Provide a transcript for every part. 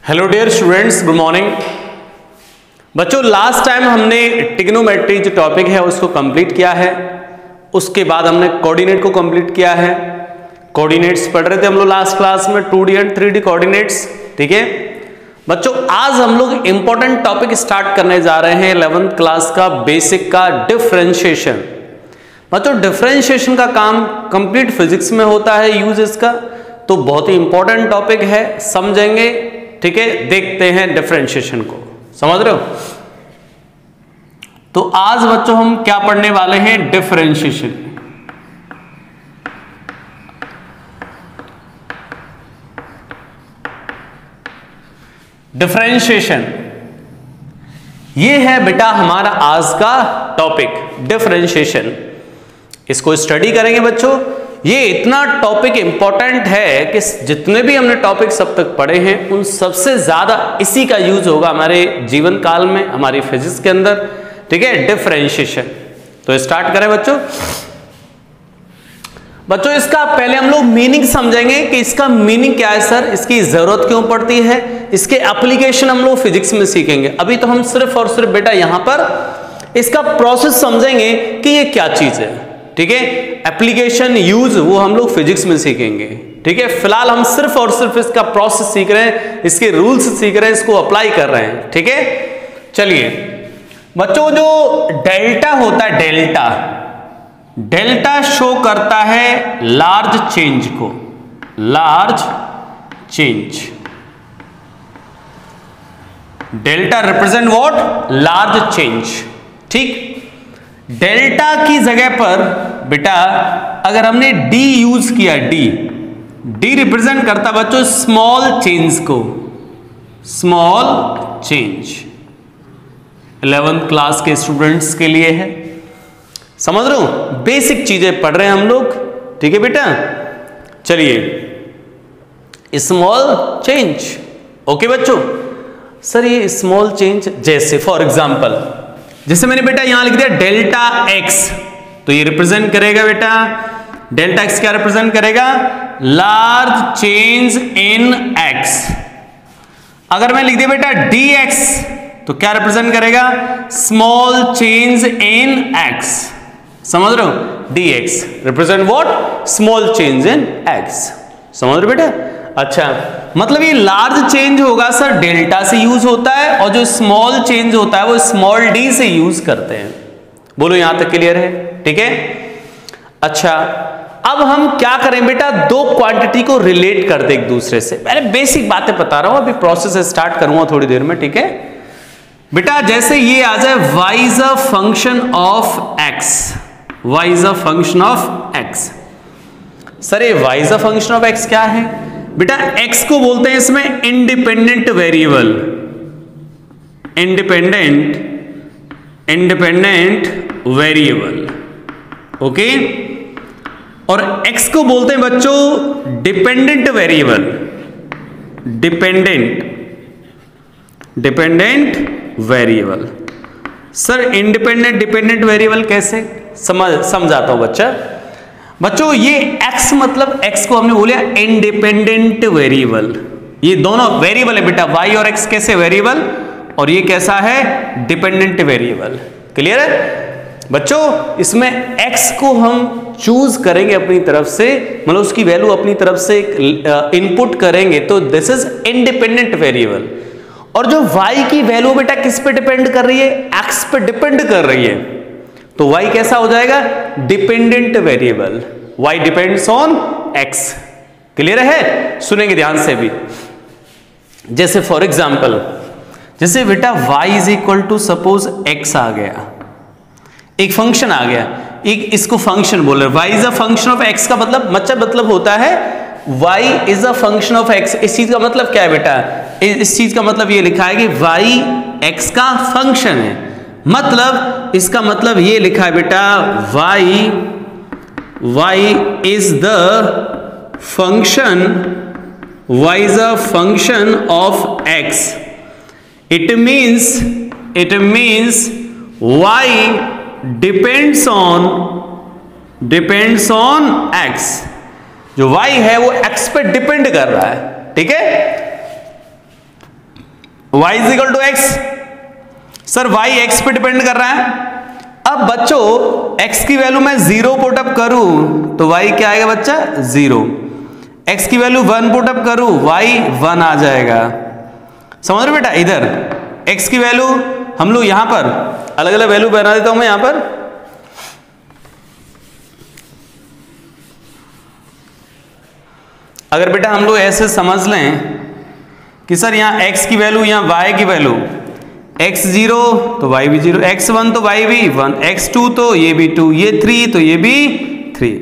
Hello dear students, good morning. बच्चों, last time हमने trigonometry जो टॉपिक है उसको कंप्लीट किया है। उसके बाद हमने कोऑर्डिनेट को कंप्लीट किया है। कोऑर्डिनेट्स पढ़ रहे थे हम लोग लास्ट क्लास में, 2D एंड 3D कोऑर्डिनेट्स। ठीक है बच्चों, आज हम लोग इंपॉर्टेंट टॉपिक स्टार्ट करने जा रहे हैं 11th क्लास का, बेसिक का, डिफरेंशिएशन। बच्चों, डिफरेंशिएशन का काम कंप्लीट फिजिक्स में होता है, यूज इसका, तो बहुत ही इंपॉर्टेंट टॉपिक है, समझेंगे। ठीक है, देखते हैं डिफरेंशिएशन को, समझ रहे हो। तो आज बच्चों हम क्या पढ़ने वाले हैं? डिफरेंशिएशन। डिफरेंशिएशन ये है बेटा हमारा आज का टॉपिक, डिफरेंशिएशन। इसको स्टडी करेंगे बच्चों। ये इतना टॉपिक इंपॉर्टेंट है कि जितने भी हमने टॉपिक सब तक पढ़े हैं उन सबसे ज्यादा इसी का यूज होगा हमारे जीवन काल में, हमारी फिजिक्स के अंदर। ठीक है, डिफरेंशिएशन। तो स्टार्ट करें बच्चों। बच्चों, इसका पहले हम लोग मीनिंग समझेंगे कि इसका मीनिंग क्या है सर, इसकी जरूरत क्यों पड़ती है, इसके एप्लीकेशन हम लोग फिजिक्स में सीखेंगे। अभी तो हम सिर्फ और सिर्फ बेटा यहां पर इसका प्रोसेस समझेंगे कि ये क्या चीज है। ठीक है, एप्लीकेशन यूज वो हम लोग फिजिक्स में सीखेंगे। ठीक है, फिलहाल हम सिर्फ और सिर्फ इसका प्रोसेस सीख रहे हैं, इसके रूल्स सीख रहे हैं, इसको अप्लाई कर रहे हैं। ठीक है, चलिए बच्चों, जो डेल्टा होता है, डेल्टा शो करता है लार्ज चेंज को, large change. Delta represent what? Large change. ठीक, डेल्टा की जगह पर बेटा अगर हमने डी यूज किया, डी रिप्रेजेंट करता बच्चों स्मॉल चेंज को, स्मॉल चेंज। 11th क्लास के स्टूडेंट्स के लिए है, समझ रहे हो, बेसिक चीजें पढ़ रहे हैं हम लोग। ठीक है बेटा, चलिए स्मॉल चेंज। ओके बच्चों, सर ये स्मॉल चेंज जैसे फॉर एग्जांपल, जैसे मैंने बेटा यहां लिख दिया डेल्टा एक्स, तो ये रिप्रेजेंट करेगा बेटा, डेल्टा एक्स क्या रिप्रेजेंट करेगा? Large change in x. अगर मैं लिख दिया बेटा डी एक्स, तो क्या रिप्रेजेंट करेगा? Small change in x. समझ रहे हो, D x represent what? Small change in x. समझ रहे हो बेटा? अच्छा, मतलब ये लार्ज चेंज होगा सर डेल्टा से यूज होता है, और जो स्मॉल चेंज होता है वो स्मॉल डी से यूज करते हैं। बोलो यहां तक क्लियर है? ठीक है, अच्छा अब हम क्या करें बेटा, दो क्वांटिटी को रिलेट कर दे एक दूसरे से। मैंने बेसिक बातें बता रहा हूं, अभी प्रोसेस स्टार्ट करूंगा थोड़ी देर में। ठीक है बेटा, जैसे ये आ जाए y is a function of x, y is a function of x। Sir ये y is a function of x क्या है बेटा? x को बोलते हैं इसमें independent variable, independent variable. Okay, और x को बोलते हैं बच्चों dependent variable, dependent variable. Sir independent dependent variable कैसे समझाता हूं बच्चों, ये x मतलब x को हमने बोला इंडिपेंडेंट वेरिएबल। ये दोनों वेरिएबल है बेटा, y और x कैसे वेरिएबल, और ये कैसा है? Dependent variable. क्लियर है बच्चों? इसमें x को हम चूज करेंगे अपनी तरफ से, मतलब उसकी वैल्यू अपनी तरफ से इनपुट करेंगे, तो दिस इज इंडिपेंडेंट वेरिएबल। और जो y की वैल्यू बेटा किस पे डिपेंड कर रही है? x पे डिपेंड कर रही है, तो y कैसा हो जाएगा? Dependent variable. y depends on x। Clear है? सुनेंगे ध्यान से भी। जैसे फॉर एग्जांपल, जैसे बेटा y is equal to suppose x आ गया, एक फंक्शन आ गया, एक इसको फंक्शन बोल रहे, y is a function of x का मतलब होता है y is a function of x। इस चीज का मतलब क्या है बेटा? इस चीज का मतलब ये लिखा है कि y x का फंक्शन है, मतलब इसका मतलब ये लिखा है बेटा y is the function, y is a function of x। It means y depends on x। जो y है वो x पे डिपेंड कर रहा है। ठीक है, y is equal to x. Sir y x पे डिपेंड कर रहा है। अब बच्चों x की वैल्यू मैं 0 पुटअप करूं तो y क्या आएगा बच्चा 0। x की वैल्यू 1 पुटअप करूं y 1 आ जाएगा। समझ रहे बेटा, इधर x की वैल्यू हम लोग यहां पर अलग अलग वैल्यू बना देता हूं मैं यहां पर। अगर बेटा हम लोग ऐसे समझ लें कि सर यहां x की वैल्यू यहां y की वैल्यू x 0 तो y भी 0, x 1 तो y भी 1, x 2 तो ये भी 2, ये 3 तो ये भी 3।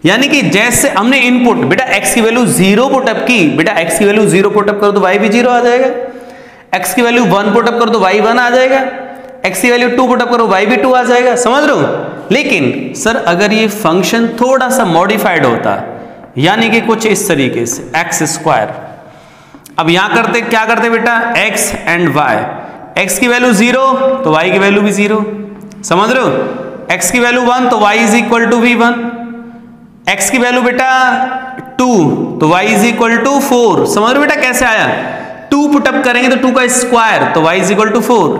यानी कि जैसे हमने इनपुट बेटा x की वैल्यू 0 पुटअप की, बेटा x की वैल्यू 0 पुटअप करो तो y भी 0 आ जाएगा। x की वैल्यू 1 पुटअप करो तो y 1 आ जाएगा। x की वैल्यू 2 पुटअप करो y भी 2 आ जाएगा। समझ रहे हो। लेकिन सर अगर ये फंक्शन थोड़ा सा मॉडिफाइड होता, यानी कि कुछ इस तरीके से एक्स स्क्वायर, अब यहां करते क्या करते बेटा x एंड y, x की वैल्यू 0 तो y की वैल्यू भी 0। समझ रहे हो। x की वैल्यू 1 तो y इज इक्वल टू भी 1, x की वैल्यू बेटा 2 तो y इज इक्वल टू 4। समझ रहे हो बेटा कैसे आया, 2 पुटअप करेंगे तो 2 का स्क्वायर तो y is equal to 4,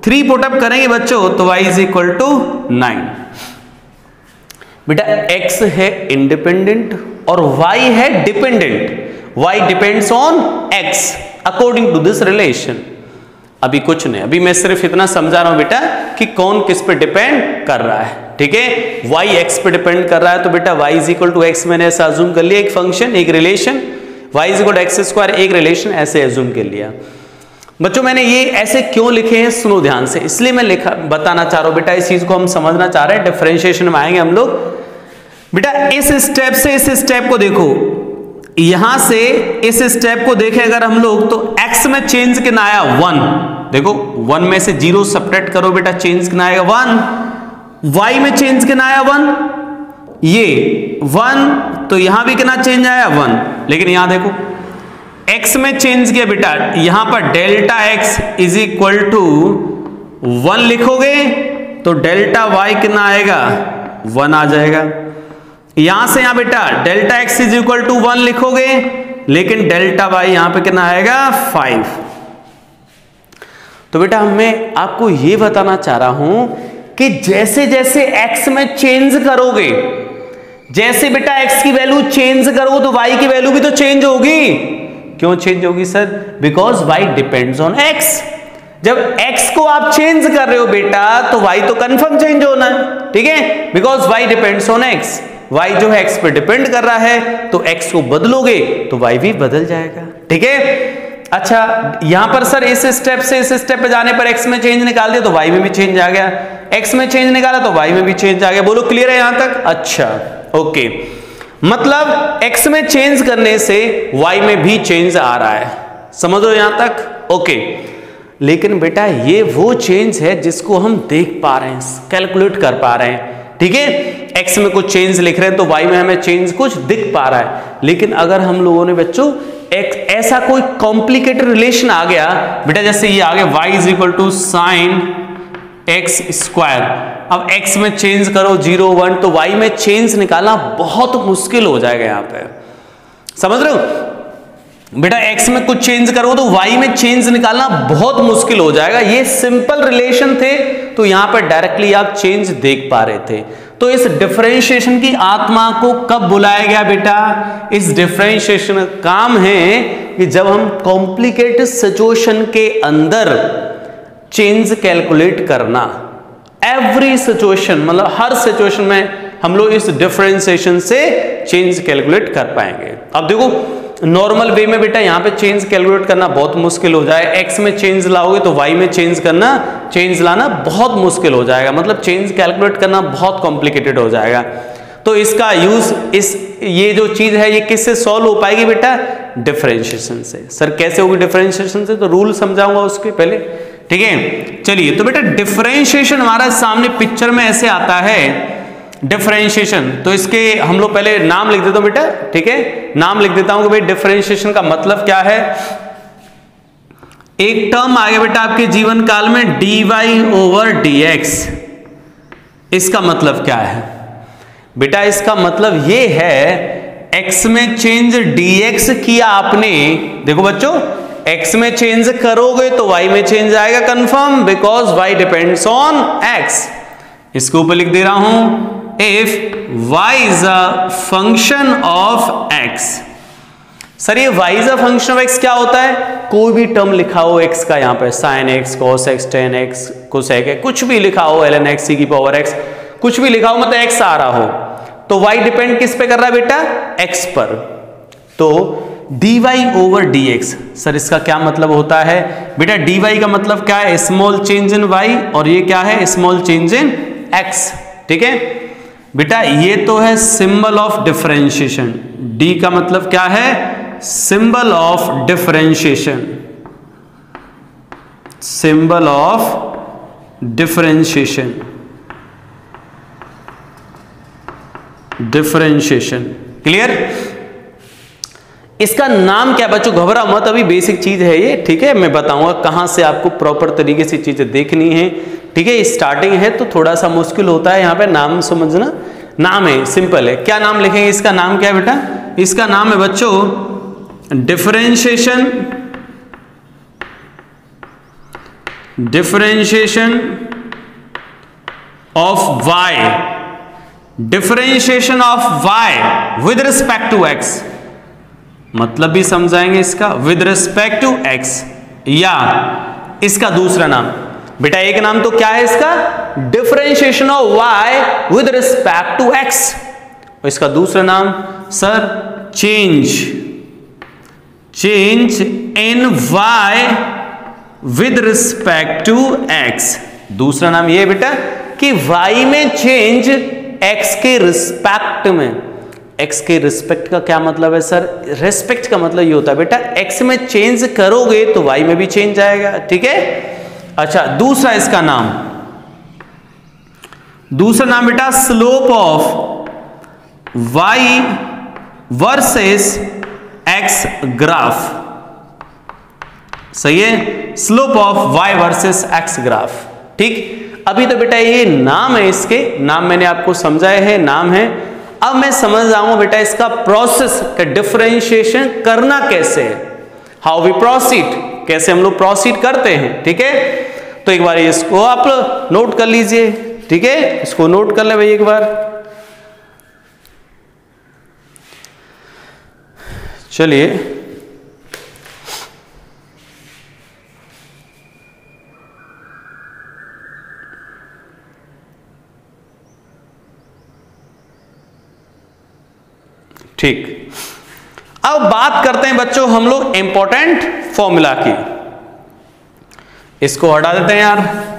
3 put up करेंगे बच्चों तो y इज इक्वल टू 9। बेटा x है इंडिपेंडेंट और y है dependent. y depends on x according to this relation. अभी कुछ नहीं, अभी मैं सिर्फ इतना समझा रहा हूं बेटा कि कौन किस पे डिपेंड कर रहा है। ठीक है, y x पे डिपेंड कर रहा है तो बेटा y is equal to x मैंने ऐसा अज्यूम कर लिया, एक फंक्शन एक relation, y is equal to x square एक रिलेशन ऐसे अज्यूम कर लिया। बच्चों मैंने ये ऐसे क्यों लिखे हैं सुनो ध्यान से, इसलिए मैं लिखा बताना चाह रहा हूं बेटा, इस चीज को हम समझना चाह रहे हैं। डिफरेंशिएशन में आएंगे हम लोग। बेटा इस स्टेप से इस स्टेप को देखो, यहां से इस स्टेप को देखें अगर हम लोग तो x में चेंज कितना आया 1, देखो 1 में से 0 सब्ट्रैक्ट करो बेटा चेंज कितना आएगा 1, y में चेंज कितना आया 1, ये 1 तो यहां भी कितना चेंज आया 1। लेकिन यहां देखो x में चेंज किया बेटा, यहां पर delta x is equal to 1 लिखोगे तो डेल्टा y कितना आएगा 1 आ जाएगा। यहां से यहां बेटा delta x is equal to 1 लिखोगे लेकिन डेल्टा y यहां पे कितना आएगा 5। तो बेटा मैं आपको यह बताना चाह रहा हूं कि जैसे जैसे x में चेंज करोगे, जैसे बेटा x की वैल्यू चेंज करो तो y की वैल्यू भी तो चेंज होगी। क्यों चेंज होगी sir, because y depends on x। जब x को आप चेंज कर रहे हो बेटा तो y तो कंफर्म चेंज होना है। ठीक है, because y depends on x, y जो है x पे डिपेंड कर रहा है तो x को बदलोगे तो y भी बदल जाएगा। ठीक है, अच्छा यहां पर सर इस स्टेप से इस स्टेप पे जाने पर x में चेंज निकाल दिया तो y में भी चेंज आ गया, x में चेंज निकाला तो y में भी चेंज आ गया। बोलो क्लियर है यहां तक। अच्छा ओके, मतलब x में चेंज करने से y में भी चेंज आ रहा है। समझ लो यहां तक। ओके, लेकिन बेटा ये वो चेंज है जिसको हम देख पा रहे हैं, कैलकुलेट कर पा रहे हैं। ठीक है, x में कुछ चेंज लिख रहे हैं तो y में हमें चेंज कुछ दिख पा रहा है। लेकिन अगर हम लोगों ने बच्चों एक ऐसा कोई कॉम्प्लिकेटेड रिलेशन आ गया बेटा, जैसे ये आ गया y is equal to sine x square, अब x में चेंज करो 0 1 तो y में चेंज निकालना बहुत मुश्किल हो जाएगा। यहां पे समझ रहे हो बेटा, x में कुछ चेंज करो तो y में चेंज निकालना बहुत मुश्किल हो जाएगा। ये सिंपल रिलेशन थे तो यहां पर डायरेक्टली आप चेंज देख पा रहे थे। तो इस डिफरेंशिएशन की आत्मा को कब बुलाया गया बेटा, इस डिफरेंशिएशन का काम है कि जब हम कॉम्प्लिकेटेड सिचुएशन के अंदर चेंज कैलकुलेट करना, एवरी सिचुएशन मतलब हर सिचुएशन में हम लोग इस डिफरेंशिएशन से चेंज कैलकुलेट कर पाएंगे। अब देखो नॉर्मल वे में बेटा यहां पे चेंज कैलकुलेट करना बहुत मुश्किल हो जाए, x में चेंज लाओगे तो y में चेंज लाना बहुत मुश्किल हो जाएगा, मतलब चेंज कैलकुलेट करना बहुत कॉम्प्लिकेटेड हो जाएगा। तो इसका यूज ये जो चीज है ये किससे सॉल्व हो पाएगी बेटा, डिफरेंशिएशन से। सर कैसे होगी डिफरेंशिएशन से, तो रूल समझाऊंगा उसके पहले। ठीक है, चलिए तो बेटा डिफरेंशिएशन हमारा सामने पिक्चर में ऐसे आता है डिफरेंशिएशन। तो इसके हम लोग पहले नाम लिख देता हूं बेटा। ठीक है, नाम लिख देता हूं कि भाई डिफरेंशिएशन का मतलब क्या है। एक टर्म आ गया बेटा आपके जीवन काल में dy ओवर dx, इसका मतलब क्या है बेटा, इसका मतलब ये है x में चेंज dx किया आपने। देखो बच्चों x में चेंज करोगे तो y में चेंज आएगा confirm, because y depends on x। इसके ऊपर लिख दे रहा हूं if y is a function of x। Sir ये y is a function of x क्या होता है? कोई भी टर्म लिखा हो x का, यहां पे sin x, cos x, tan x, cosec x, कुछ भी लिखा हो, ln x, c की पावर x, कुछ भी लिखा हो, मतलब x आ रहा हो, तो y डिपेंड किस पे कर रहा है बेटा? x पर। तो dy ओवर dx, सर इसका क्या मतलब होता है बेटा? dy का मतलब क्या है? स्मॉल चेंज इन y, और ये क्या है? Small change in x। ठीक है बेटा, ये तो है सिंबल ऑफ डिफरेंशिएशन। d का मतलब क्या है? Symbol of differentiation, symbol of differentiation, differentiation. Clear? इसका नाम क्या बच्चों? घबरा मत, अभी बेसिक चीज है ये। ठीक है, मैं बताऊंगा कहां से आपको प्रॉपर तरीके से चीजें देखनी है। ठीक है, स्टार्टिंग है तो थोड़ा सा मुश्किल होता है, यहां पे नाम समझना। नाम है सिंपल है, क्या नाम लिखेंगे? इसका नाम क्या है बेटा? इसका नाम है बच्चों differentiation, differentiation of y, differentiation of y with respect to x। मतलब भी समझाएंगे इसका, विद रिस्पेक्ट टू x, या इसका दूसरा नाम बेटा, एक नाम तो क्या है इसका? Differentiation of y with respect to x, और इसका दूसरा नाम sir change in y with respect to x। दूसरा नाम ये बेटा कि y में चेंज x के रिस्पेक्ट में। x के रिस्पेक्ट का क्या मतलब है सर? रिस्पेक्ट का मतलब ये होता है बेटा, x में चेंज करोगे तो y में भी चेंज आएगा। ठीक है, अच्छा दूसरा इसका नाम, दूसरा नाम बेटा slope of y versus x graph. सही है, slope of y versus x graph. ठीक, अभी तो बेटा ये नाम है, इसके नाम मैंने आपको समझाए हैं, नाम है। अब मैं समझ जाऊंगा बेटा इसका प्रोसेस का डिफरेंशिएशन करना कैसे है, हाउ वी प्रोसीड, कैसे हम लोग प्रोसीड करते हैं। ठीक है, तो एक बार इसको आप नोट कर लीजिए। ठीक है, इसको नोट कर ले भाई एक बार। चलिए ठीक, अब बात करते हैं बच्चों हम लोग इंपॉर्टेंट फॉर्मूला की। इसको हटा देते हैं यार।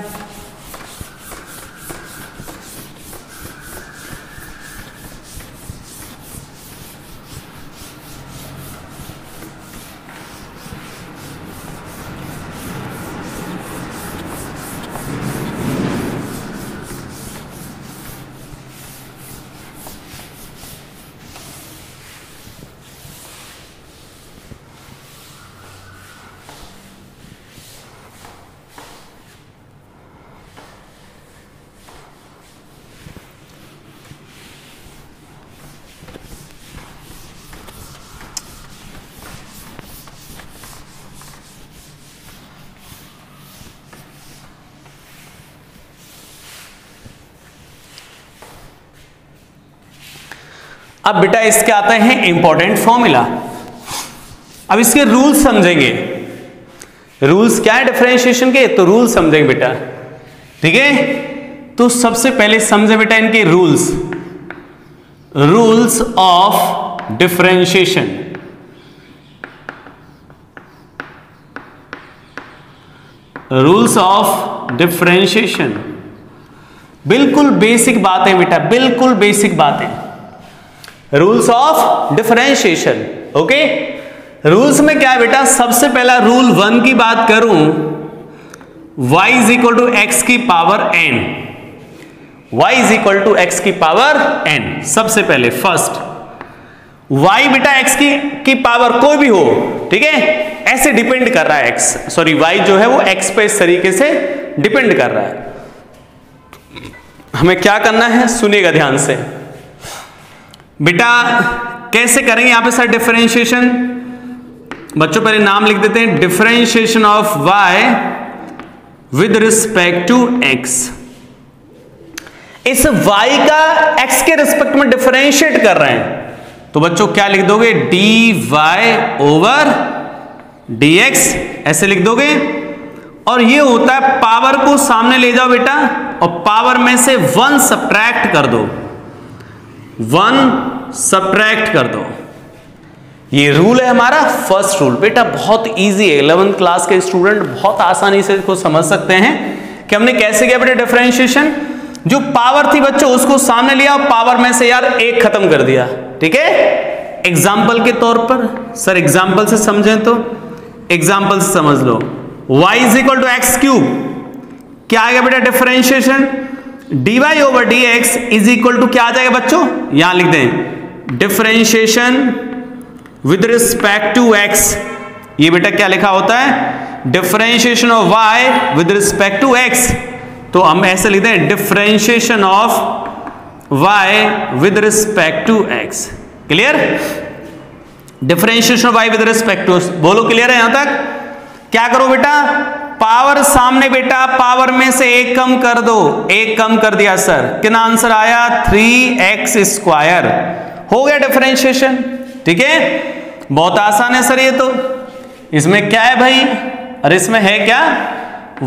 अब बेटा इसके आते हैं इंपॉर्टेंट फॉर्मूला। अब इसके रूल्स समझेंगे। रूल्स क्या है डिफरेंशिएशन के, तो रूल्स समझेंगे बेटा। ठीक है, तो सबसे पहले समझे बेटा इनके rules, rules of differentiation. Rules of differentiation बिल्कुल बेसिक बात है बेटा, बिल्कुल बेसिक बात है। Rules of differentiation. Okay, rules में क्या है बेटा, सबसे पहला रूल 1 की बात करूं, y is equal to x की power n, y is equal to x की पावर n। सबसे पहले फर्स्ट, y बेटा x की पावर कोई भी हो, ठीक है, ऐसे डिपेंड कर रहा है x, सॉरी y जो है वो x पे इस तरीके से डिपेंड कर रहा है। हमें क्या करना है, सुनिएगा ध्यान से बेटा। कैसे करेंगे यहां पे सर डिफरेंशिएशन, बच्चों पहले नाम लिख देते हैं, differentiation of y with respect to x। इस y का x के रिस्पेक्ट में डिफरेंशिएट कर रहे हैं, तो बच्चों क्या लिख दोगे, dy ओवर dx ऐसे लिख दोगे। और ये होता है पावर को सामने ले जाओ बेटा, और पावर में से 1 सब्ट्रैक्ट कर दो, 1 सब्ट्रैक्ट कर दो। ये रूल है हमारा फर्स्ट रूल। बेटा बहुत इजी है, 11th क्लास के स्टूडेंट बहुत आसानी से इसको समझ सकते हैं कि हमने कैसे किया बेटा डिफरेंशिएशन। जो पावर थी बच्चों उसको सामने लिया और पावर में से यार 1 खत्म कर दिया, ठीक है। एग्जाम्पल के तौर पर, सर एग्जाम्पल से समझें तो एग्जाम्पल से समझ लो, y is equal to x cube, क्या आ गया बेटा differentiation, dy over dx is equal to क्या आ जाएगा बच्चों, यहां लिख दें differentiation with respect to x। ये बेटा क्या लिखा होता है, differentiation of y with respect to x। तो हम ऐसे लिखते हैं differentiation of y with respect to x। Clear, differentiation of y with respect to, बोलो क्लियर है यहां तक। क्या करो बेटा, पावर सामने बेटा, पावर में से 1 कम कर दो, 1 कम कर दिया सर, कितना आंसर आया 3x स्क्वायर, हो गया डिफरेंशिएशन, ठीक है। बहुत आसान है सर ये तो, इसमें क्या है भाई, अरे इसमें है क्या,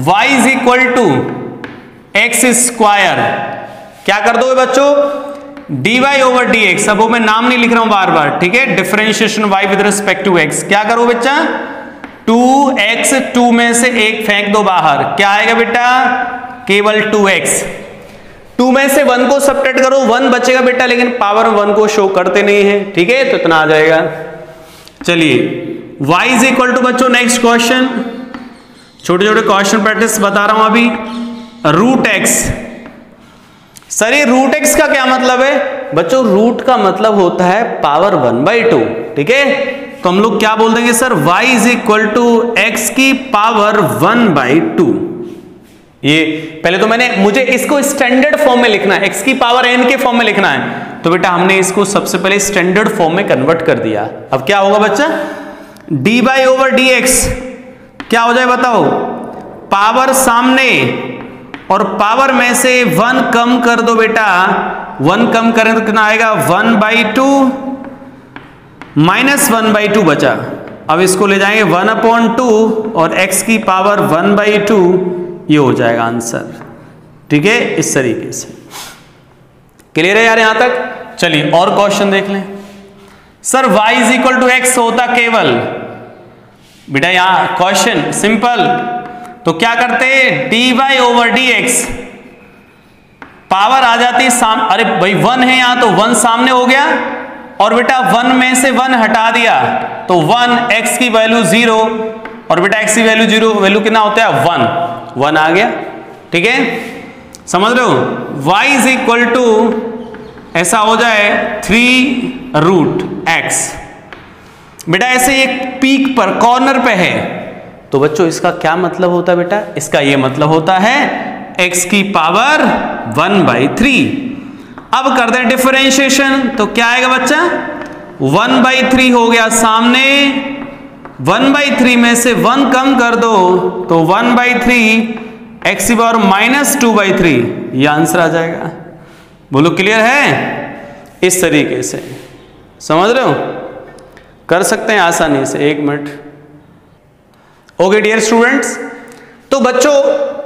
y is equal to x square, क्या कर दो बच्चों, dy ओवर dx। अब वो मैं नाम नहीं लिख रहा हूं बार बार, ठीक है, differentiation y with respect to x। क्या करो बच्चा, 2x, 2 में से 1 फेंक दो बाहर, क्या आएगा बेटा, केवल 2x। 2 में से 1 को सब्ट्रैक्ट करो, 1 बचेगा बेटा, लेकिन पावर 1 को शो करते नहीं है, ठीक है, तो इतना आ जाएगा। चलिए y इज इक्वल टू बच्चों, नेक्स्ट क्वेश्चन, छोटे छोटे क्वेश्चन प्रैक्टिस बता रहा हूं अभी, रूट x। सर ये रूट x का क्या मतलब है बच्चों, रूट का मतलब होता है पावर 1/2, ठीक है। तो हम लोग क्या बोल देंगे sir, y is equal to x की पावर 1/2। ये पहले तो मुझे इसको स्टैंडर्ड फॉर्म में लिखना है, x की पावर n के फॉर्म में लिखना है, तो बेटा हमने इसको सबसे पहले स्टैंडर्ड फॉर्म में कन्वर्ट कर दिया। अब क्या होगा बच्चा, dy ओवर dx क्या हो जाए बताओ, पावर सामने और पावर में से 1 कम कर दो बेटा, 1 कम करें तो कितना आएगा 1/2 माइनस 1/2 बचा। अब इसको ले जाएंगे 1/2 और x की पावर 1/2, ये हो जाएगा आंसर, ठीक है, इस तरीके से। क्लियर है यार यहां तक। चलिए और क्वेश्चन देख लें। Sir y is equal to x होता केवल, बेटा यहां क्वेश्चन सिंपल, तो क्या करते, dy ओवर dx, पावर आ जाती अरे भाई 1 है यहां, तो 1 सामने हो गया, और बेटा 1 में से 1 हटा दिया तो 1, x की वैल्यू 0, और बेटा x की वैल्यू 0, वैल्यू कितना होता है 1 आ गया, ठीक है, समझ रहे हो। y इज इक्वल टू ऐसा हो जाए 3 रूट x। बेटा ऐसे एक पीक पर कॉर्नर पे है, तो बच्चों इसका क्या मतलब होता है बेटा, इसका ये मतलब होता है x की पावर 1/3। अब कर दें डिफरेंशिएशन, तो क्या आएगा बच्चा, 1/3 हो गया सामने, 1/3 में से 1 कम कर दो तो 1/3 x की पावर -2/3, ये आंसर आ जाएगा। बोलो क्लियर है, इस तरीके से समझ रहे हो, कर सकते हैं आसानी से। 1 मिनट। ओके डियर स्टूडेंट्स, तो बच्चों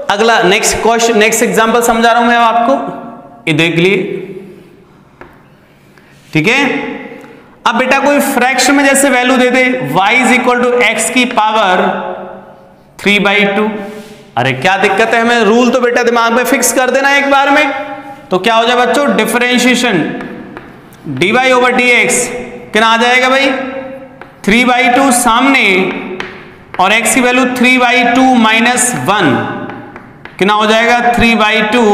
अगला नेक्स्ट क्वेश्चन, नेक्स्ट एग्जांपल समझा रहा हूं मैं आपको, ये देख लिए, ठीक है। अब बेटा कोई फ्रैक्शन में जैसे वैल्यू दे दे, y is equal to x की पावर 3/2। अरे क्या दिक्कत है, हमें रूल तो बेटा दिमाग में फिक्स कर देना एक बार में। तो क्या हो जाए बच्चों, डिफरेंशिएशन dy ओवर dx कितना आ जाएगा भाई, 3/2 सामने, और x की वैल्यू 3/2 माइनस 1 कितना हो जाएगा 3/2,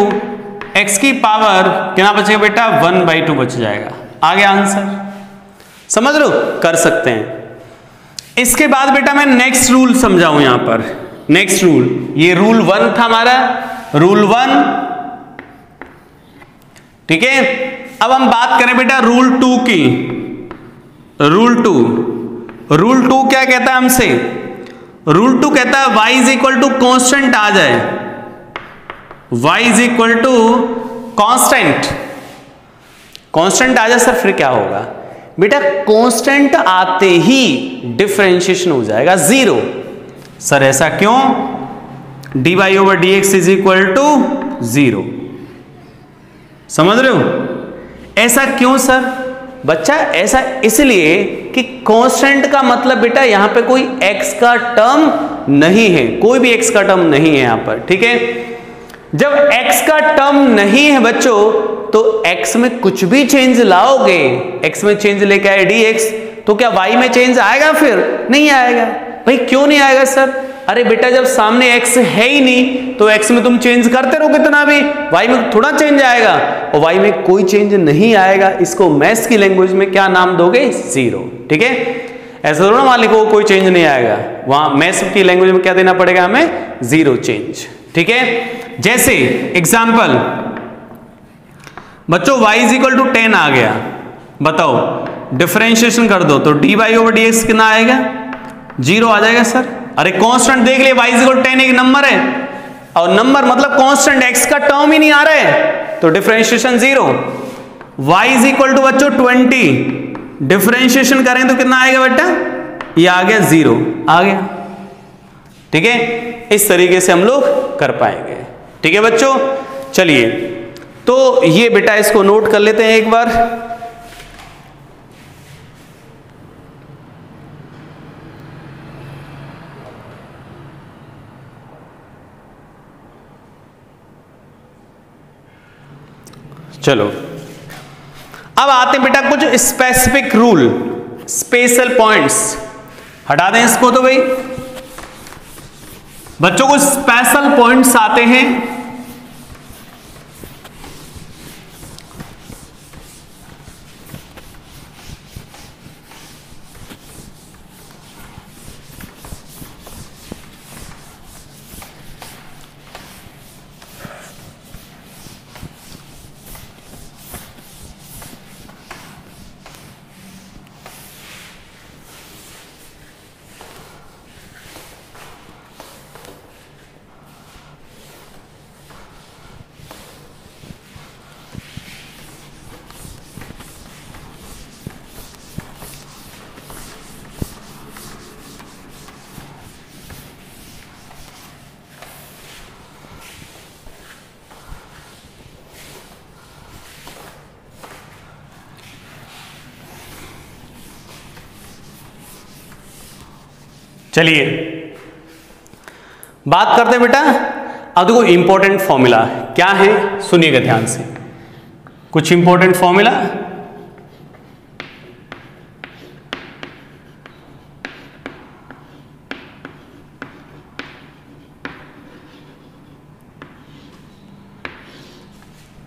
x की पावर कितना बचेगा बेटा 1/2 बच जाएगा। आ गया आंसर, समझ लो, कर सकते हैं। इसके बाद बेटा मैं नेक्स्ट रूल समझाऊं यहां पर, नेक्स्ट रूल, ये रूल 1 था हमारा, रूल 1, ठीक है। अब हम बात करें बेटा रूल 2 की, रूल 2, रूल 2 क्या कहता है हमसे? रूल 2 कहता है y is equal to constant आ जाए, y is equal to constant, constant आ जाए सर फिर क्या होगा बेटा? कॉन्स्टेंट आते ही डिफरेंशिएशन हो जाएगा 0। सर ऐसा क्यों? dy over dx is equal to 0, समझ रहे हो? ऐसा क्यों सर? बच्चा ऐसा इसलिए कि कांस्टेंट का मतलब बेटा यहां पे कोई x का टर्म नहीं है, कोई भी x का टर्म नहीं है यहां पर, ठीक है? जब x का टर्म नहीं है बच्चों तो x में कुछ भी चेंज लाओगे, x में चेंज लेके आए dx, तो क्या y में चेंज आएगा? फिर नहीं आएगा। भाई क्यों नहीं आएगा सर? अरे बेटा जब सामने x है ही नहीं तो x में तुम चेंज करते रहो कितना भी, y में थोड़ा चेंज आएगा, और y में कोई चेंज नहीं आएगा। इसको मैथ्स की लैंग्वेज में क्या नाम दोगे? 0, ठीक है? ऐसा थोड़ा मान लिखो कोई चेंज नहीं आएगा, वहां मैथ्स की लैंग्वेज में क्या देना पड़ेगा हमें? 0 चेंज, ठीक है? जैसे एग्जाम्पल बच्चों y इज इक्वल टू 10 आ गया, बताओ डिफरेंशिएशन कर दो तो dy ओवर dx कितना आएगा? 0 आ जाएगा सर। अरे कांस्टेंट देख लिए, y इज इक्वल 10 एक नंबर है, और नंबर मतलब कांस्टेंट x का टर्म ही नहीं आ रहा है तो differentiation 0। y is equal to बच्चों 20, डिफरेंशिएशन करें तो कितना आएगा बेटा? ये आ गया 0 आ गया, ठीक है? इस तरीके से हम लोग कर पाएंगे, ठीक है बच्चों? चलिए तो ये बेटा इसको नोट कर लेते हैं एक बार। चलो अब आते हैं बेटा कुछ स्पेसिफिक रूल, स्पेशल पॉइंट्स, हटा दें इसको तो भाई। बच्चों को स्पेशल पॉइंट्स आते हैं, चलिए बात करते हैं बेटा। अब देखो इंपॉर्टेंट फॉर्मूला क्या है, सुनिएगा ध्यान से। कुछ इंपॉर्टेंट फॉर्मूला,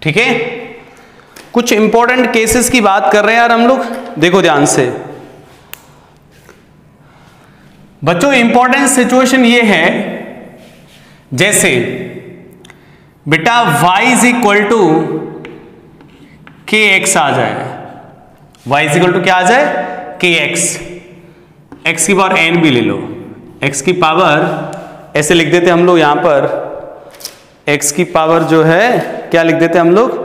ठीक है? कुछ इंपॉर्टेंट केसेस की बात कर रहे हैं यार हम लोग, देखो ध्यान से बच्चों। इंपॉर्टेंट सिचुएशन ये है जैसे बेटा y इज इक्वल टू के एक्स आ जाए, y इज इक्वल टू क्या आ जाए? के एक्स, एक्स की पावर n भी ले लो, x की पावर ऐसे लिख देते हम लोग, यहां पर x की पावर जो है क्या लिख देते हम लोग?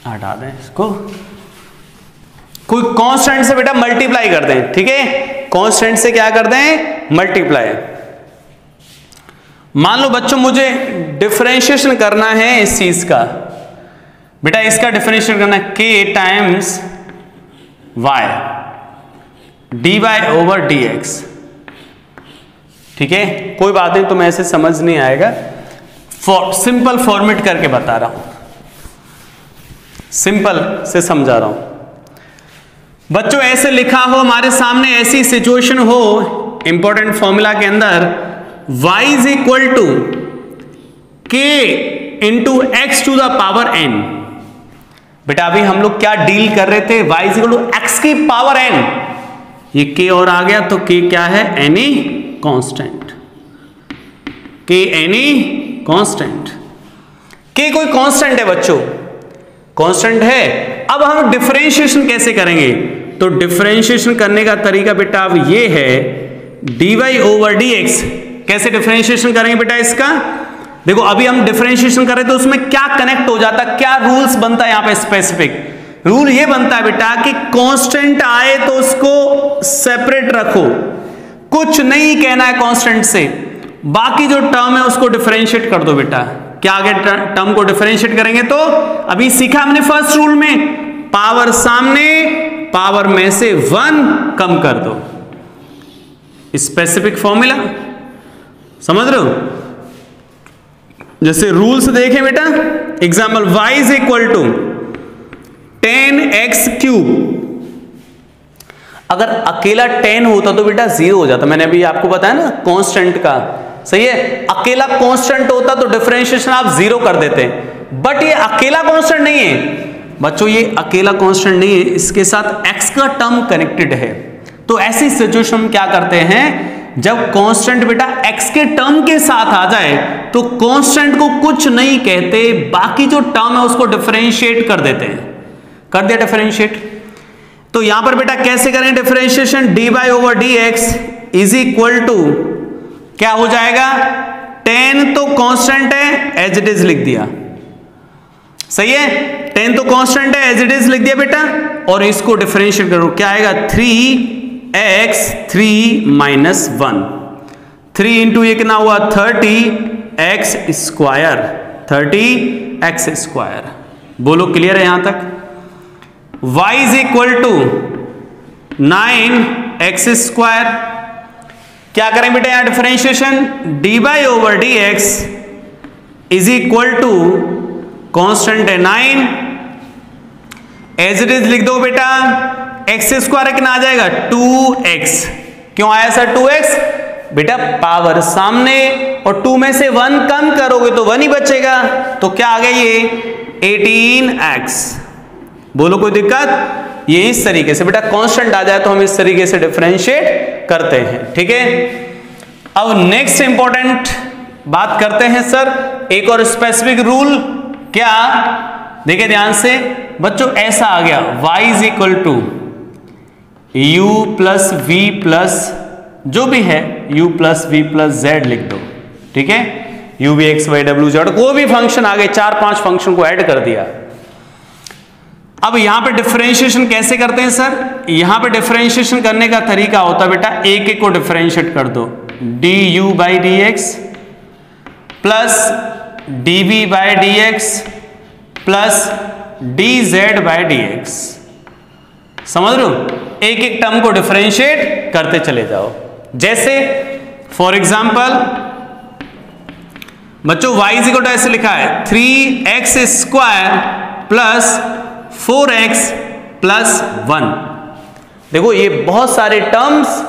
हटा दें इसको, कोई कांस्टेंट से बेटा मल्टीप्लाई कर दें, ठीक है? कांस्टेंट से क्या कर दें? मल्टीप्लाई। मान लो बच्चों मुझे डिफरेंशिएशन करना है इस चीज का, बेटा इसका डिफरेंशिएशन करना है k times y dy over dx, ठीक है? कोई बात नहीं, तुम्हें ऐसे समझ नहीं आएगा, सिंपल फॉर्मेट करके बता रहा हूं, सिंपल से समझा रहा हूं बच्चों। ऐसे लिखा हो हमारे सामने, ऐसी सिचुएशन हो इंपॉर्टेंट फॉर्मूला के अंदर, y is equal to k into x to the power n। बेटा अभी हम लोग क्या डील कर रहे थे? y is equal to x की पावर n, ये k और आ गया तो k क्या है? Any constant, k any constant. k कोई कांस्टेंट है बच्चों, कांस्टेंट है अब हम डिफरेंशिएशन कैसे करेंगे? तो डिफरेंशिएशन करने का तरीका बेटा अब ये है, dy ओवर dx। कैसे डिफरेंशिएशन करेंगे बेटा इसका? देखो अभी हम डिफरेंशिएशन कर रहे थे तो उसमें क्या कनेक्ट हो जाता, क्या रूल्स बनता है यहां पे? स्पेसिफिक रूल ये बनता है बेटा कि कांस्टेंट आए तो उसको सेपरेट रखो, कुछ नहीं कहना है कांस्टेंट से, बाकी जो टर्म है उसको डिफरेंशिएट कर दो बेटा। क्या आगे टर्म को डिफरेंशिएट करेंगे? तो अभी सीखा हमने फर्स्ट रूल में, पावर सामने, पावर में से 1 कम कर दो। स्पेसिफिक फॉर्मूला समझ रहे हो? जैसे रूल्स देखें बेटा, example y is equal to 10x cube. अगर अकेला 10 होता तो बेटा 0 हो जाता, मैंने अभी आपको बताया ना कांस्टेंट का, सही है? अकेला कांस्टेंट होता तो डिफरेंशिएशन आप 0 कर देते, बट ये अकेला कांस्टेंट नहीं है बच्चों, ये अकेला कांस्टेंट नहीं है, इसके साथ x का टर्म कनेक्टेड है। तो ऐसी सिचुएशन में क्या करते हैं, जब कांस्टेंट बेटा x के टर्म के साथ आ जाए तो कांस्टेंट को कुछ नहीं कहते, बाकी जो टर्म है उसको डिफरेंशिएट कर देते हैं। कर दिया डिफरेंशिएट। तो यहां पर बेटा कैसे करें differentiation? dy over dx is equal to क्या हो जाएगा? 10 तो कांस्टेंट है, एज इट इज लिख दिया, सही है? 10 तो कांस्टेंट है, एज इट इज लिख दिया बेटा, और इसको डिफरेंशिएट करो, क्या आएगा? 3x 3 माइनस 1, 3 इंटू ये कितना हुआ? 30x square, 30x square. बोलो क्लियर है यहां तक? y is equal to 9x square. क्या करें बेटा यहां differentiation? dy over dx is equal to constant है 9, एज इट इज लिख दो बेटा, x स्क्वायर कितना आ जाएगा? 2x। क्यों आया सर 2x? बेटा पावर सामने और 2 में से 1 कम करोगे तो 1 ही बचेगा, तो क्या आ गया ये 18x। बोलो कोई दिक्कत? ये इस तरीके से बेटा कांस्टेंट आ जाए तो हम इस तरीके से डिफरेंशिएट करते हैं, ठीक है? अब नेक्स्ट इंपॉर्टेंट बात करते हैं सर, एक और स्पेसिफिक रूल। क्या? देखिए ध्यान से बच्चों, ऐसा आ गया y is equal to u plus v plus जो भी है u plus v plus z लिख दो, ठीक है? u v x y w z कोई भी फंक्शन आ गए, 4-5 फंक्शन को ऐड कर दिया। अब यहां पे डिफरेंशिएशन कैसे करते हैं सर? यहां पे डिफरेंशिएशन करने का तरीका होता है बेटा, एक एक को डिफरेंशिएट कर दो, du by D x plus dv by D x plus dz by D x. समझ रहे हो? एक एक टर्म को डिफरेंशिएट करते चले जाओ। जैसे फॉर एग्जाम्पल बच्चों y इज इक्वल टू ऐसे लिखा है 3x square plus 4x plus 1। देखो ये बहुत सारे टर्म्स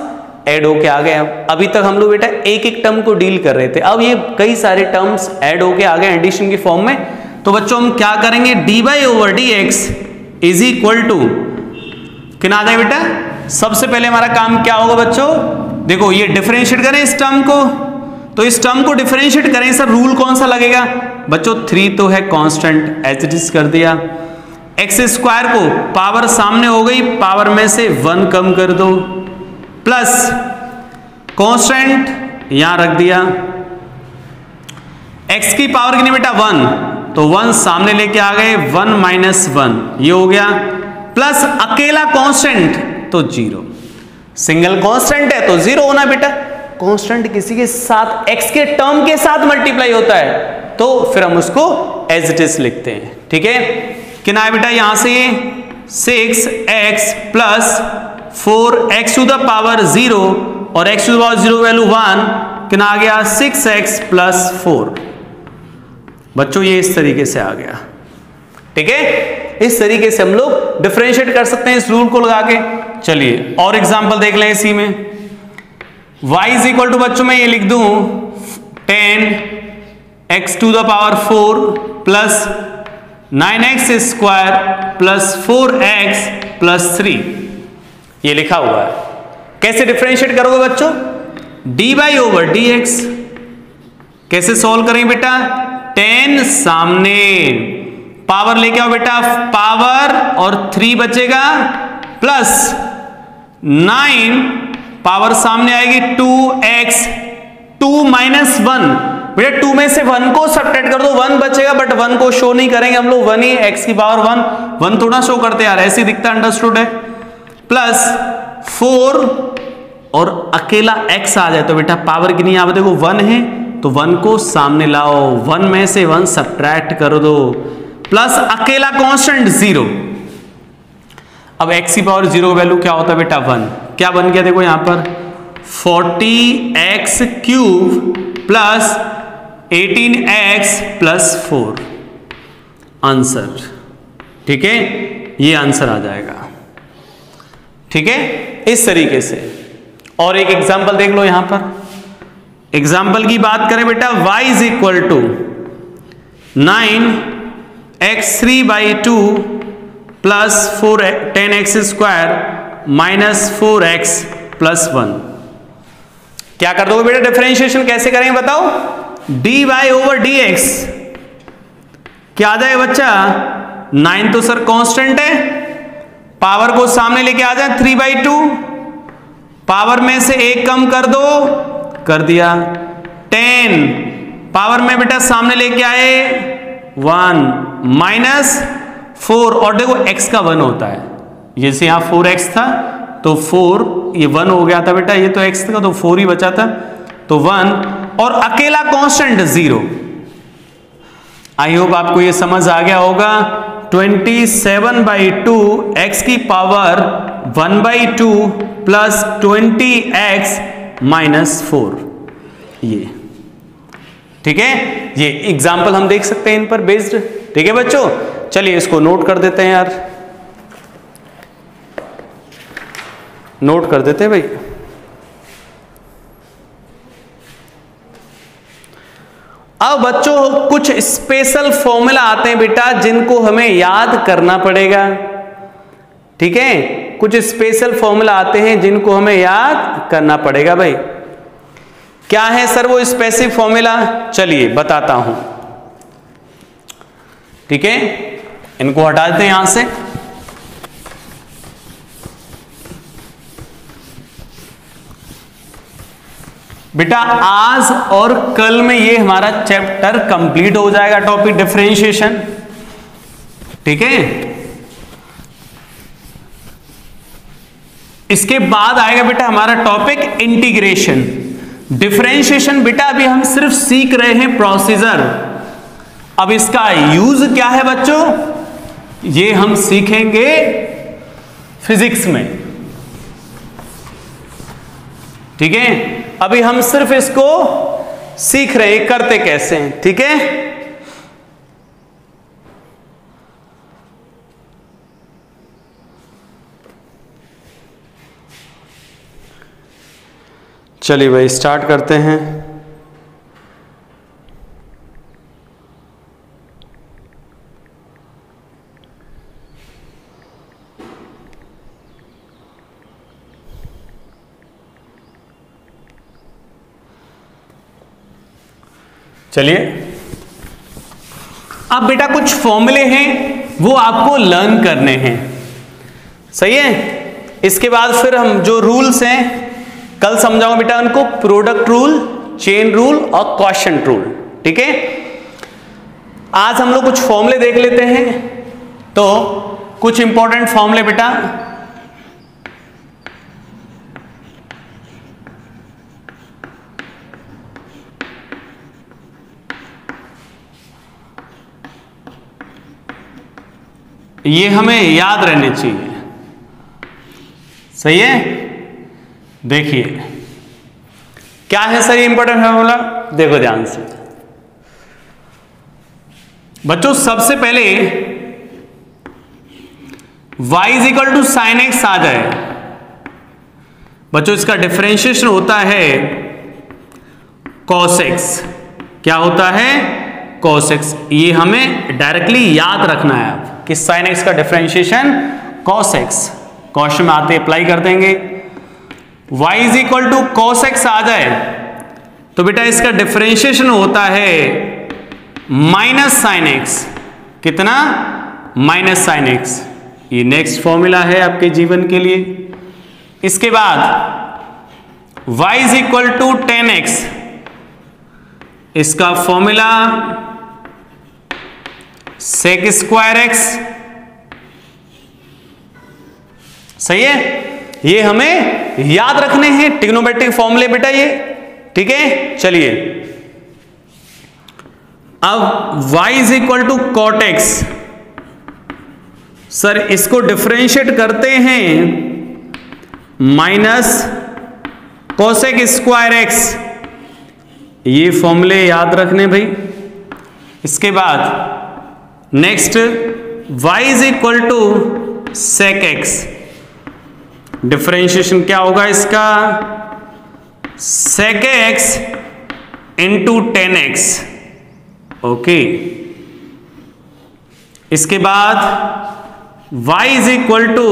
ऐड होके आ गए। अभी तक हम लोग बेटा एक एक टर्म को डील कर रहे थे, अब ये कई सारे टर्म्स ऐड होके आ गए एडिशन की फॉर्म में। तो बच्चों हम क्या करेंगे? dy over dx is equal to कितना आ जाए बेटा? सबसे पहले हमारा काम क्या होगा बच्चों? देखो ये डिफरेंशिएट करें इस टर्म को, तो इस टर्म को डिफरेंशिएट करें सर, रूल कौन सा लगेगा बच्चों? 3 तो है कांस्टेंट, एज इट इज कर दिया। x स्क्वायर को पावर सामने हो गई, पावर में से 1 कम कर दो, प्लस कांस्टेंट यहां रख दिया, x की पावर कितनी बेटा? 1, तो 1 सामने लेके आ गए, 1 माइनस 1 ये हो गया, प्लस अकेला कांस्टेंट तो 0, सिंगल कांस्टेंट है तो 0 होना बेटा। कांस्टेंट किसी के साथ x के टर्म के साथ मल्टीप्लाई होता है तो फिर हम उसको एज इट इज लिखते हैं, ठीक है? कितना है बेटा यहां से? 6x plus 4x to the power 0 और x to the power 0 value 1, कितना आ गया? 6x plus 4। बच्चों ये इस तरीके से आ गया, ठीक है? इस तरीके से हम लोग डिफरेंशिएट कर सकते हैं इस रूल को लगा के। चलिए और एग्जांपल देख लें इसी में। y इज इक्वल टू बच्चों में ये लिख दूं 10x to the power 4 plus 9x square plus 4x plus 3, ये लिखा हुआ है। कैसे डिफरेंशिएट करोगे बच्चों? dy over dx। कैसे सॉल्व करेंगे बेटा? 10 सामने पावर लेके आओ बेटा, पावर और 3 बचेगा प्लस 9, पावर सामने आएगी 2x, 2 माइनस 1, बेटा 2 में से 1 को सब्ट्रैक्ट कर दो, 1 बचेगा, बट 1 को शो नहीं करेंगे हम लोग, 1 ही, x की पावर 1 थोड़ा शो करते यार, ऐसे दिखता, अंडरस्टूड है। प्लस 4 और अकेला x आ जाए तो बेटा पावर कितनी, यहां पर देखो 1 है तो 1 को सामने लाओ, 1 में से 1 सब्ट्रैक्ट कर दो, प्लस अकेला कांस्टेंट 0। अब x की पावर 0 वैल्यू क्या होता है बेटा 1, क्या बन गया देखो यहां पर 40x cube plus 18x plus 4 answer. ठीक है, ये आंसर आ जाएगा। ठीक है, इस तरीके से। और एक एग्जांपल देख लो यहां पर, एग्जाम्पल की बात करें बेटा, y is equal to 9x3/2 plus 10x square minus 4x plus 1। क्या कर दोगे बेटा, डिफरेंशिएशन कैसे करेंगे बताओ, dy/dx क्या आ जाएगा बच्चा, 9 तो सर कांस्टेंट है, पावर को सामने लेके आ जाए 3/2, पावर में से 1 कम कर दो, कर दिया, 10 पावर में बेटा सामने लेके आए 1 माइनस 4, और देखो x का 1 होता है, जैसे यहां 4x था तो 4 ये 1 हो गया था बेटा, ये तो x था तो 4 ही बचा था, तो 1 और अकेला कांस्टेंट 0। आई होप आपको ये समझ आ गया होगा। 27/2 x की पावर 1/2 प्लस 20x माइनस 4, ये ठीक है, ये एग्जाम्पल हम देख सकते हैं इन पर बेस्ड। ठीक है बच्चों, चलिए इसको नोट कर देते हैं यार, नोट कर देते हैं भाई। अब बच्चों कुछ स्पेशल फॉर्मूला आते हैं बेटा जिनको हमें याद करना पड़ेगा। ठीक है, कुछ स्पेशल फॉर्मूला आते हैं जिनको हमें याद करना पड़ेगा भाई। क्या है सर वो स्पेसिफिक फॉर्मूला, चलिए बताता हूं। ठीक है, इनको हटा देते हैं यहां से। बेटा आज और कल में ये हमारा चैप्टर कंप्लीट हो जाएगा, टॉपिक डिफरेंशिएशन। ठीक है, इसके बाद आएगा बेटा हमारा टॉपिक इंटीग्रेशन। डिफरेंशिएशन बेटा अभी हम सिर्फ सीख रहे हैं प्रोसीजर, अब इसका यूज क्या है बच्चों, ये हम सीखेंगे फिजिक्स में। ठीक है, अभी हम सिर्फ इसको सीख रहे हैं करते कैसे हैं। ठीक है, चलिए भाई स्टार्ट करते हैं। चलिए अब बेटा कुछ फॉर्मूले हैं वो आपको लर्न करने हैं, सही है। इसके बाद फिर हम जो रूल्स हैं कल समझाऊंगा बेटा उनको, प्रोडक्ट रूल, चेन रूल और क्वोशिएंट रूल। ठीक है, आज हम लोग कुछ फॉर्मूले देख लेते हैं। तो कुछ इंपॉर्टेंट फॉर्मूले बेटा, ये हमें याद रहने चाहिए, सही है। देखिए क्या है सर ये इंपॉर्टेंट फॉर्मूला, देखो ध्यान से बच्चों। सबसे पहले y is equal to sine x आ जाए बच्चों, इसका डिफरेंशिएशन होता है cos x। क्या होता है cos x, ये हमें डायरेक्टली याद रखना है आप कि साइन एक्स का डिफरेंशिएशन cos x, क्वेश्चन में आते अप्लाई कर देंगे। y is equal to cos x आ जाए तो बेटा इसका डिफरेंशिएशन होता है माइनस साइन एक्स। कितना, माइनस साइन एक्स। ये नेक्स्ट फॉर्मूला है आपके जीवन के लिए। इसके बाद y is equal to 10x, इसका फॉर्मूला सेक स्क्वायर एक्स। सही है, ये हमें याद रखने हैं ट्रिग्नोमेट्रिक फॉर्मूले बेटा ये, ठीक है। चलिए अब y is equal to cot x. Sir इसको डिफरेंशिएट करते हैं माइनस कोसेक स्क्वायर एक्स, ये फॉर्मूले याद रखने भाई। इसके बाद next y is equal to sec x, differentiation क्या होगा इसका, सेक एक्स इंटू 10x, ओके। इसके बाद y is equal to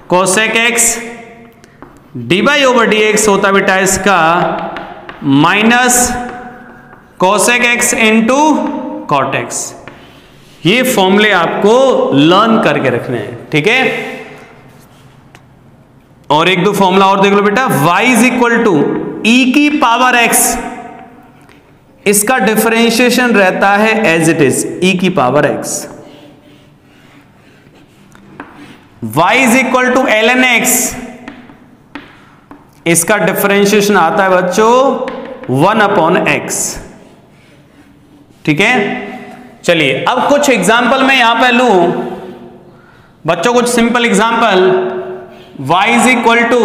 cosec x, d by over D x होता बेटा इसका minus cosec x into cot x. ये फॉर्मूले आपको लर्न करके रखने हैं, ठीक है। और एक दो फॉर्मूला और देख लो बेटा, y is equal to e की पावर x, इसका डिफरेंशिएशन रहता है एज इट इज e की power x। y is equal to ln x, इसका डिफरेंशिएशन आता है बच्चों 1/x, ठीक है। चलिए अब कुछ एग्जाम्पल मैं यहां पे लूं बच्चों, कुछ simple example. y is equal to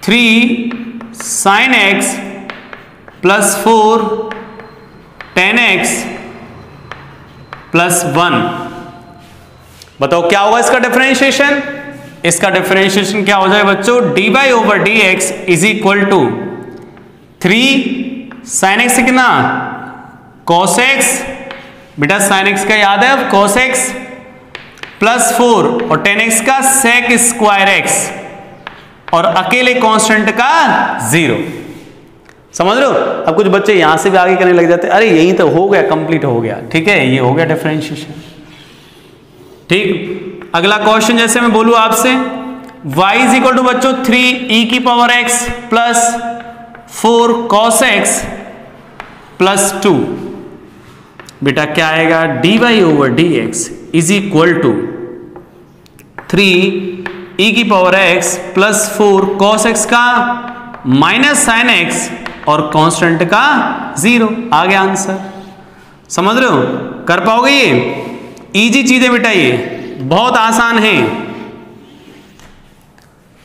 3 sin x plus 4 tan x plus 1, बताओ क्या होगा इसका डिफरेंशिएशन। इसका डिफरेंशिएशन क्या हो जाए बच्चों, d by over D x is equal to 3 sin x कितना, cos x, बेटा sin x का याद है अब cos x, प्लस 4 और tan x का sec स्क्वायर x, और अकेले कांस्टेंट का 0। समझ रहे हो। अब कुछ बच्चे यहां से भी आगे करने लग जाते हैं, अरे यही तो हो गया, कंप्लीट हो गया, ठीक है, ये हो गया डिफरेंशिएशन, ठीक। अगला क्वेश्चन जैसे मैं बोलूं आपसे, y इज इक्वल टू बच्चों 3 e की power x plus 4 cos x plus 2, बेटा क्या आएगा, D Y over D x is equal to 3 e की power x plus 4 cos x का माइनस साइन x और कांस्टेंट का 0। आ गया आंसर। समझ रहे हो, कर पाओगे ये, इजी चीजें बेटा, ये बहुत आसान है,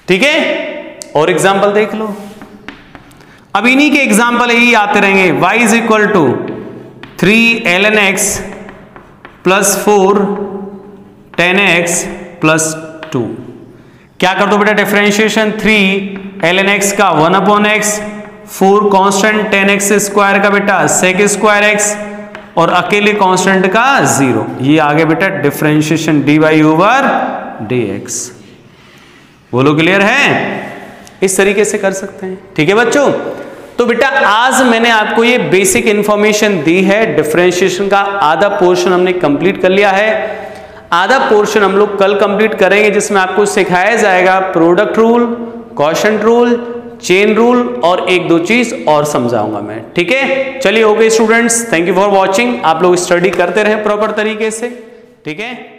ठीक है। और एग्जाम्पल देख लो, अब इन्हीं के एग्जाम्पल यही आते रहेंगे। y is equal to 3 ln x plus 4 tan x plus 2, क्या कर दो बेटा डिफरेंशिएशन, 3 ln x का 1/x, 4 constant tan x square का बेटा sec स्क्वायर x, और अकेले कांस्टेंट का 0। ये आगे बेटा differentiation d Y over D x. बोलो क्लियर है, इस तरीके से कर सकते हैं, ठीक है बच्चों। तो बेटा आज मैंने आपको ये बेसिक इंफॉर्मेशन दी है, डिफरेंशिएशन का आधा पोर्शन हमने कंप्लीट कर लिया है, आधा पोर्शन हम लोग कल कंप्लीट करेंगे, जिसमें आपको सिखाया जाएगा product rule, quotient rule, chain rule और एक दो चीज और समझाऊंगा मैं, ठीक है। चलिए okay students, thank you for watching. आप लोग स्टडी करते रहे प्रॉपर तरीके से, ठीक है।